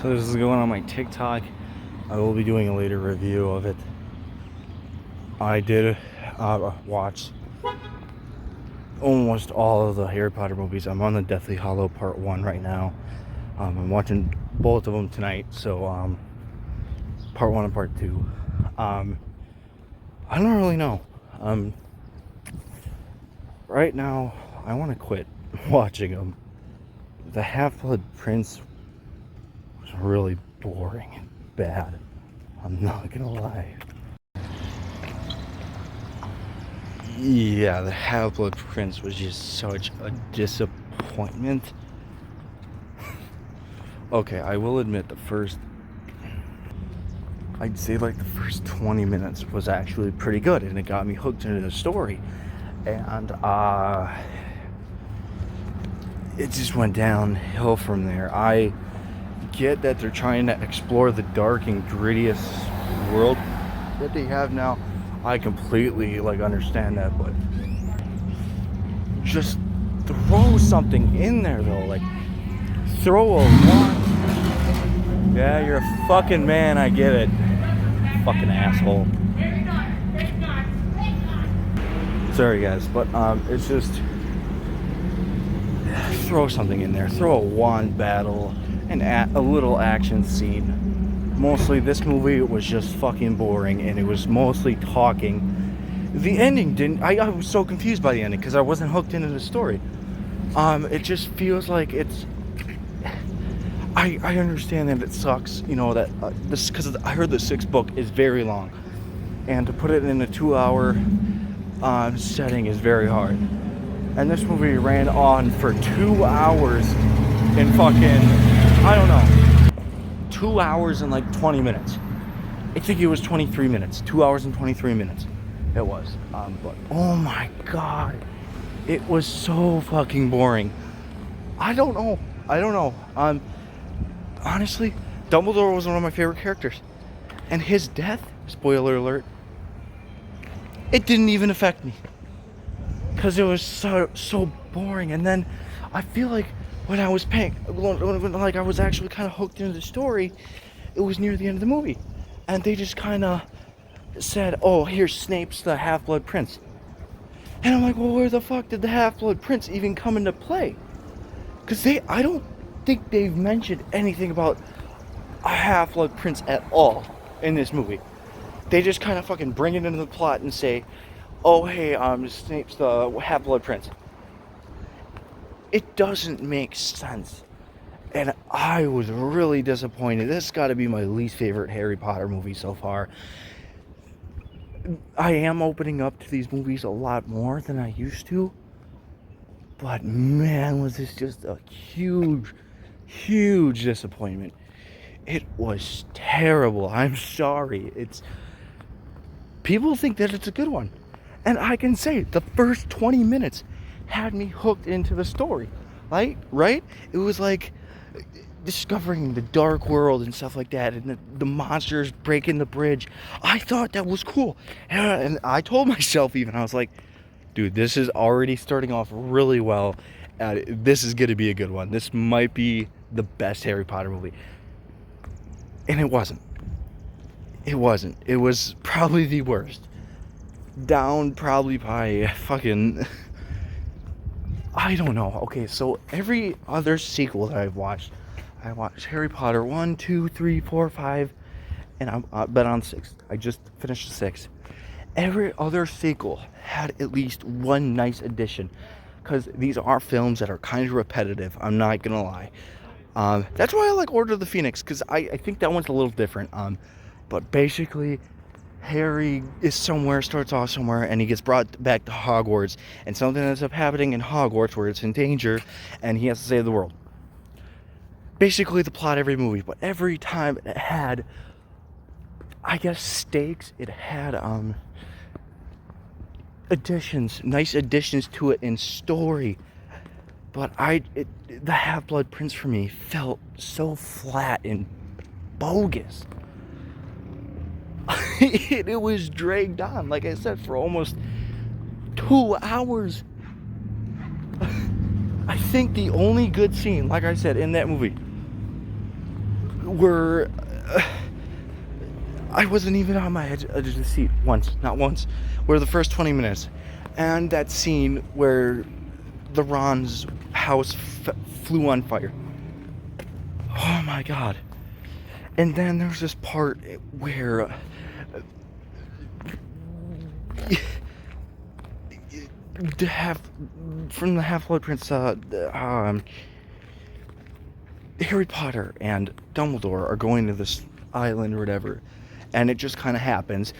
So this is going on my TikTok. I will be doing a later review of it. I did watch almost all of the Harry Potter movies. I'm on the Deathly Hallow Part 1 right now. I'm watching both of them tonight. So Part 1 and Part 2. I don't really know. Right now, I want to quit watching them. The Half-Blood Prince was really boring and bad. I'm not gonna lie. Yeah, the Half-Blood Prince was just such a disappointment. Okay, I will admit I'd say like the first 20 minutes was actually pretty good and it got me hooked into the story. And it just went downhill from there. I get that they're trying to explore the dark and grittiest world that they have now. I completely understand that, but just throw something in there though. Like throw a one. Yeah, you're a fucking man, I get it. Fucking asshole. Sorry guys, but it's just throw something in there. Throw a wand battle and a little action scene. Mostly this movie was just fucking boring and it was mostly talking. The ending didn't, I was so confused by the ending because I wasn't hooked into the story. It just feels like it's, I understand that it sucks, you know, that this, because I heard the sixth book is very long and to put it in a 2-hour setting is very hard. And this movie ran on for 2 hours in fucking, I don't know, 2 hours and 20 minutes. I think it was 23 minutes. 2 hours and 23 minutes. It was. But oh my god. It was so fucking boring. I don't know. Honestly, Dumbledore was one of my favorite characters. And his death, spoiler alert, it didn't even affect me. Because it was so boring. And then I feel like when I was when I was actually kind of hooked into the story, it was near the end of the movie. And they just kind of said, oh, here's Snape's the Half-Blood Prince. And I'm like, well, where the fuck did the Half-Blood Prince even come into play? Because I don't think they've mentioned anything about a Half-Blood Prince at all in this movie. They just kind of fucking bring it into the plot and say, oh, hey, Snape's the Half-Blood Prince. It doesn't make sense. And I was really disappointed. This has got to be my least favorite Harry Potter movie so far. I am opening up to these movies a lot more than I used to. But man, was this just a huge disappointment. It was terrible. I'm sorry. People think that it's a good one. And I can say the first 20 minutes had me hooked into the story. Right? It was like discovering the dark world and stuff like that, and the monsters breaking the bridge. I thought that was cool. And I told myself even, I was like, dude, this is already starting off really well. This is going to be a good one. This might be the best Harry Potter movie. And it wasn't. It was probably the worst. Down probably by fucking, I don't know. Okay, so every other sequel that I watched Harry Potter 1, 2, 3, 4, 5, and I've been on 6. I just finished 6. Every other sequel had at least one nice addition, because these are films that are kind of repetitive. I'm not gonna lie. That's why I like Order of the Phoenix, because I think that one's a little different. But basically, Harry starts off somewhere, and he gets brought back to Hogwarts, and something ends up happening in Hogwarts where it's in danger, and he has to save the world. Basically the plot every movie, but every time it had, I guess, stakes. It had nice additions to it in story. But the Half-Blood Prince for me felt so flat and bogus. It was dragged on, like I said, for almost 2 hours. I think the only good scene, like I said, in that movie where I wasn't even on my edge of the seat once, not once, where the first 20 minutes. And that scene where the Ron's house flew on fire. Oh my God. And then there's this part where from the Half-Blood Prince, Harry Potter and Dumbledore are going to this island or whatever, and it just kind of happens.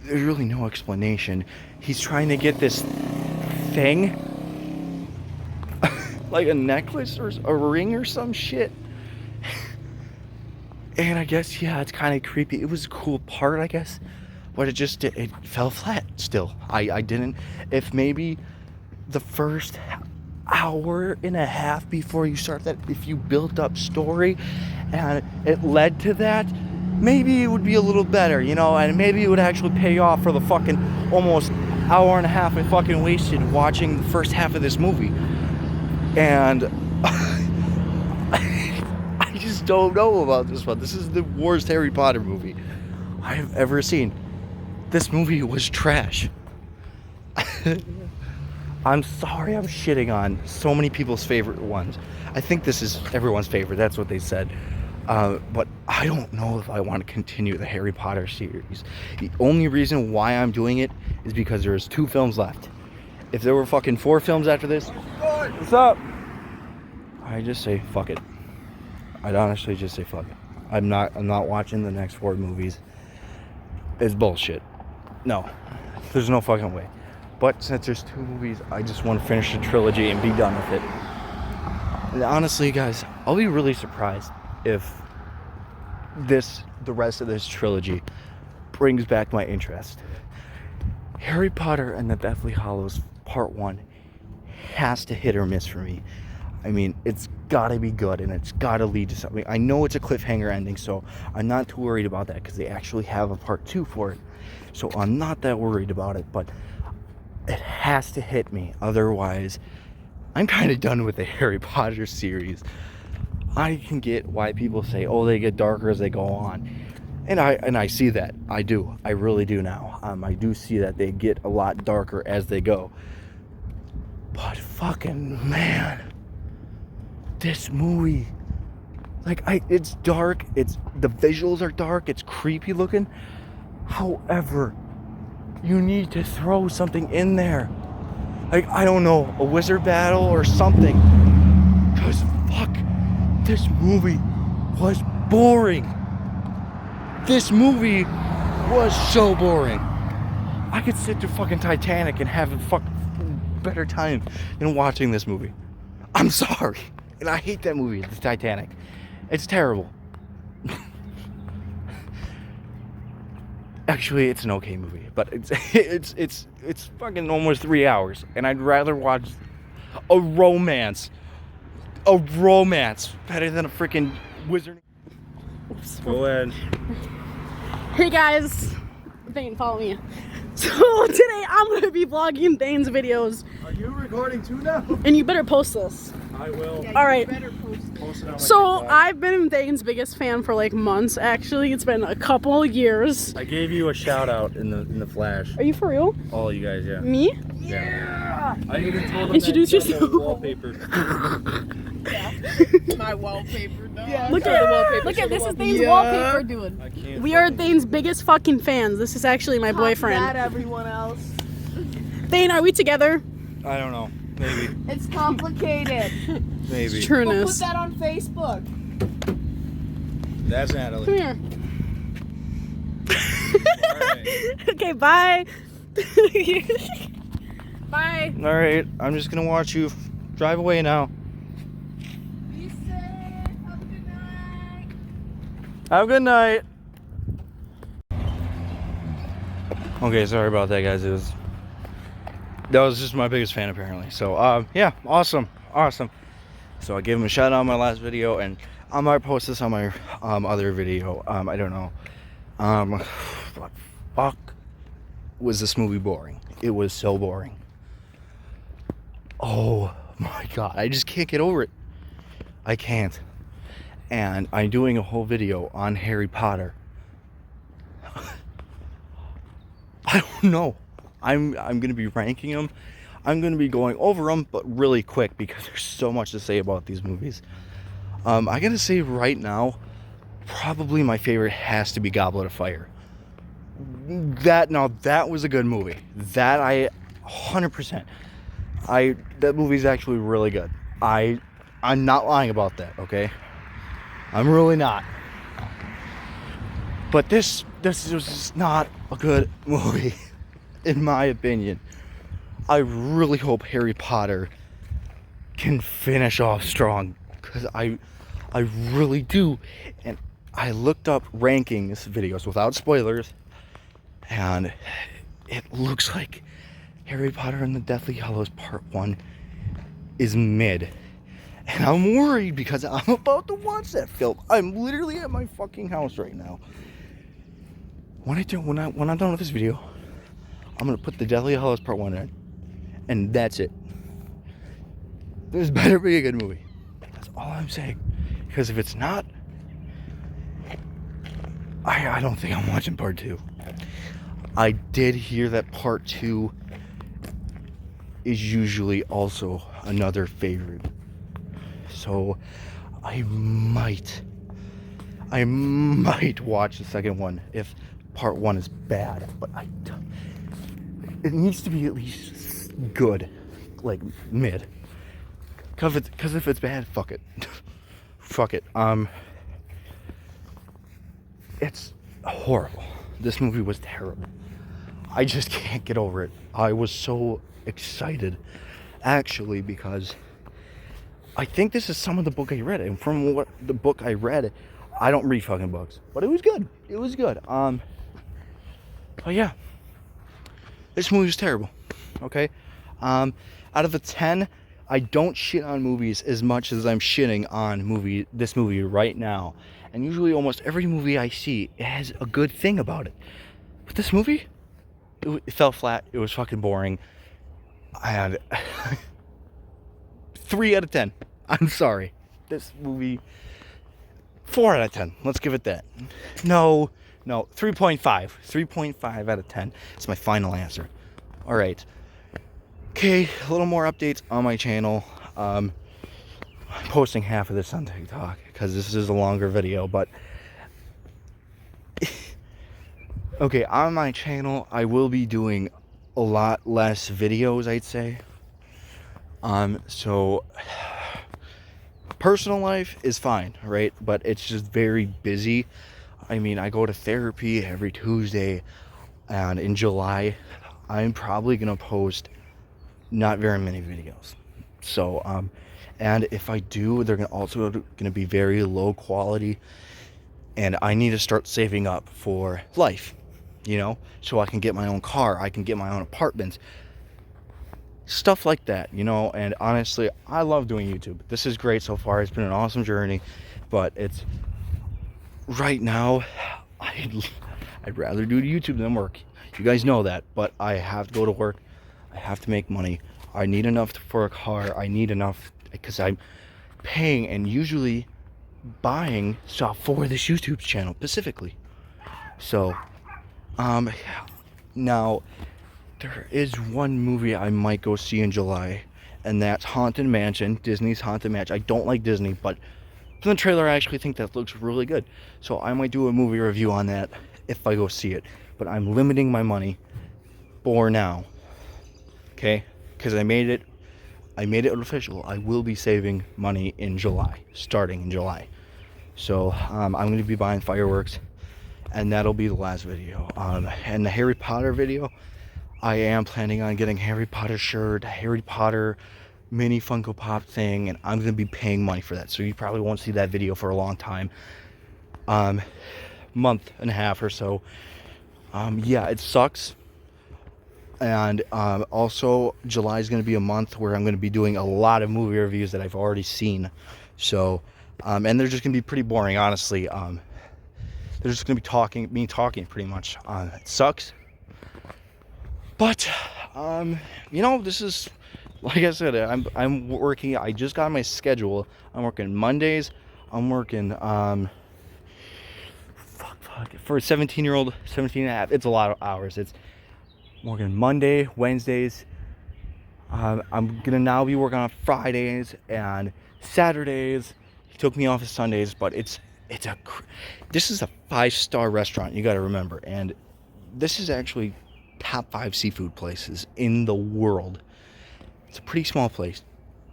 There's really no explanation. He's trying to get this thing, like a necklace or a ring or some shit. And I guess, yeah, it's kind of creepy. It was a cool part, I guess, but it fell flat still. I didn't, if maybe the first hour and a half before you start that, if you built up story and it led to that, maybe it would be a little better, you know, and maybe it would actually pay off for the fucking almost hour and a half I fucking wasted watching the first half of this movie. And I just don't know about this one. This is the worst Harry Potter movie I have ever seen. This movie was trash. I'm sorry I'm shitting on so many people's favorite ones. I think this is everyone's favorite. That's what they said. But I don't know if I want to continue the Harry Potter series. The only reason why I'm doing it is because there's 2 films left. If there were fucking 4 films after this, what's up? I just say fuck it. I'd honestly just say fuck it. I'm not watching the next 4 movies. It's bullshit. No, there's no fucking way. But since there's 2 movies, I just want to finish the trilogy and be done with it. And honestly, guys, I'll be really surprised if the rest of this trilogy brings back my interest. Harry Potter and the Deathly Hallows Part 1 has to hit or miss for me. I mean, it's gotta be good and it's gotta lead to something. I know it's a cliffhanger ending, so I'm not too worried about that because they actually have a Part 2 for it. So I'm not that worried about it, but it has to hit me. Otherwise, I'm kind of done with the Harry Potter series. I can get why people say, oh, they get darker as they go on. And I see that. I do. I really do now. I do see that they get a lot darker as they go. But fucking man, this movie, like, it's dark. The visuals are dark. It's creepy looking. However, you need to throw something in there. Like, I don't know, a wizard battle or something. Because fuck, this movie was boring. This movie was so boring. I could sit through fucking Titanic and have a better time than watching this movie. I'm sorry. And I hate that movie, the Titanic. It's terrible. Actually, it's an okay movie, but it's fucking almost 3 hours, and I'd rather watch a romance better than a freaking wizard. Go ahead. Hey guys, Thane, follow me. So today I'm gonna be vlogging Thane's videos. Are you recording too now? And you better post this. I will. All right. Post it on my So TikTok. I've been Thane's biggest fan for like months. Actually, it's been a couple years. I gave you a shout out in the flash. Are you for real? All you guys, yeah. Me? Yeah. I even told them Introduce that yourself. wallpaper. My wallpaper, no. Yeah. Look at this is Thane's wallpaper, dude. I can't. We are Thane's biggest fucking fans. This is actually my boyfriend. Not everyone else. Thane, are we together? I don't know. Maybe. It's complicated. Maybe. It's We'll trueness. put that on Facebook. That's Come Natalie. here. Alright. Okay, bye. Bye. All right. I'm just gonna watch you drive away now. Be safe. Have a good night. Have a good night. Okay, sorry about that, guys. That was just my biggest fan, apparently. So, yeah, awesome. So I gave him a shout out on my last video, and I might post this on my other video. I don't know. But fuck, was this movie boring? It was so boring. Oh my god, I just can't get over it. I can't. and I'm doing a whole video on Harry Potter. I don't know. I'm gonna be ranking them. I'm gonna be going over them, but really quick because there's so much to say about these movies. I gotta say right now, probably my favorite has to be Goblet of Fire. That was a good movie. That I 100%. That movie's actually really good. I'm not lying about that, okay? I'm really not. But this was just not a good movie, in my opinion. I really hope Harry Potter can finish off strong, because I really do. And I looked up rankings videos without spoilers, and it looks like Harry Potter and the Deathly Hallows Part 1 is mid. And I'm worried because I'm about to watch that film. I'm literally at my fucking house right now. When I'm done with this video, I'm gonna put the Deathly Hallows Part 1 in, and that's it. This better be a good movie. That's all I'm saying. Because if it's not, I don't think I'm watching Part 2. I did hear that Part 2 is usually also another favorite. So I might watch the second one if Part 1 is bad, but it needs to be at least good, like mid. Cause if it's bad, fuck it. Fuck it. It's horrible. This movie was terrible. I just can't get over it. I was so excited, actually, because I think this is some of the book I read, and from what the book I read, I don't read fucking books, but it was good. It was good. But yeah, this movie was terrible. Okay, out of the 10, I don't shit on movies as much as I'm shitting on this movie right now. And usually, almost every movie I see, it has a good thing about it. But this movie, it fell flat. It was fucking boring. And 3 out of 10. I'm sorry. This movie, 4 out of 10. Let's give it that. No, 3.5. 3.5 out of 10. It's my final answer. All right. Okay, a little more updates on my channel. I'm posting half of this on TikTok because this is a longer video, but okay, on my channel I will be doing a lot less videos, I'd say. So personal life is fine, right? But it's just very busy. I mean, I go to therapy every Tuesday, and in July I'm probably gonna post not very many videos. So and if I do, they're also gonna be very low quality, and I need to start saving up for life, you know, so I can get my own car, I can get my own apartment, stuff like that, you know. And honestly, I love doing YouTube. This is great so far. It's been an awesome journey, but it's right now I'd rather do YouTube than work. You guys know that, but I have to go to work. I have to make money. I need enough for a car. I need enough because I'm paying and usually buying stuff for this YouTube channel specifically. So now there is one movie I might go see in July, and that's Haunted Mansion, Disney's Haunted Mansion. I don't like Disney, but from the trailer I actually think that looks really good. So I might do a movie review on that if I go see it. But I'm limiting my money for now. Okay? Because I made it official. I will be saving money in July, starting in July. So I'm going to be buying fireworks, and that'll be the last video. And the Harry Potter video, I am planning on getting Harry Potter shirt, Harry Potter mini Funko Pop thing, and I'm going to be paying money for that. So you probably won't see that video for a long time. Month and a half or so. Yeah, it sucks. And also July is going to be a month where I'm going to be doing a lot of movie reviews that I've already seen. So and they're just going to be pretty boring, honestly. They're just going to be me talking pretty much. It sucks, but you know, this is, like I said, I'm working. I just got my schedule. I'm working Mondays, I'm working for a 17-year-old, 17 and a half. It's a lot of hours. I'm working Monday, Wednesdays. I'm gonna now be working on Fridays and Saturdays. He took me off of Sundays, but this is a 5-star restaurant, you got to remember, and this is actually top 5 seafood places in the world. It's a pretty small place,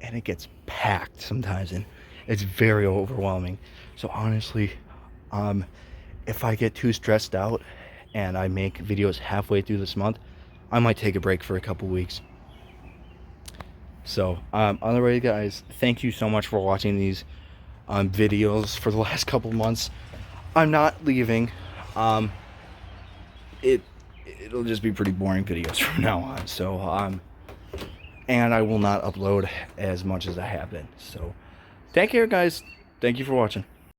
and it gets packed sometimes, and it's very overwhelming. So honestly, if I get too stressed out and I make videos halfway through this month, I might take a break for a couple weeks. So otherwise, guys, thank you so much for watching these videos for the last couple months. I'm not leaving. It'll just be pretty boring videos from now on. So and I will not upload as much as I have been. So take care, guys. Thank you for watching.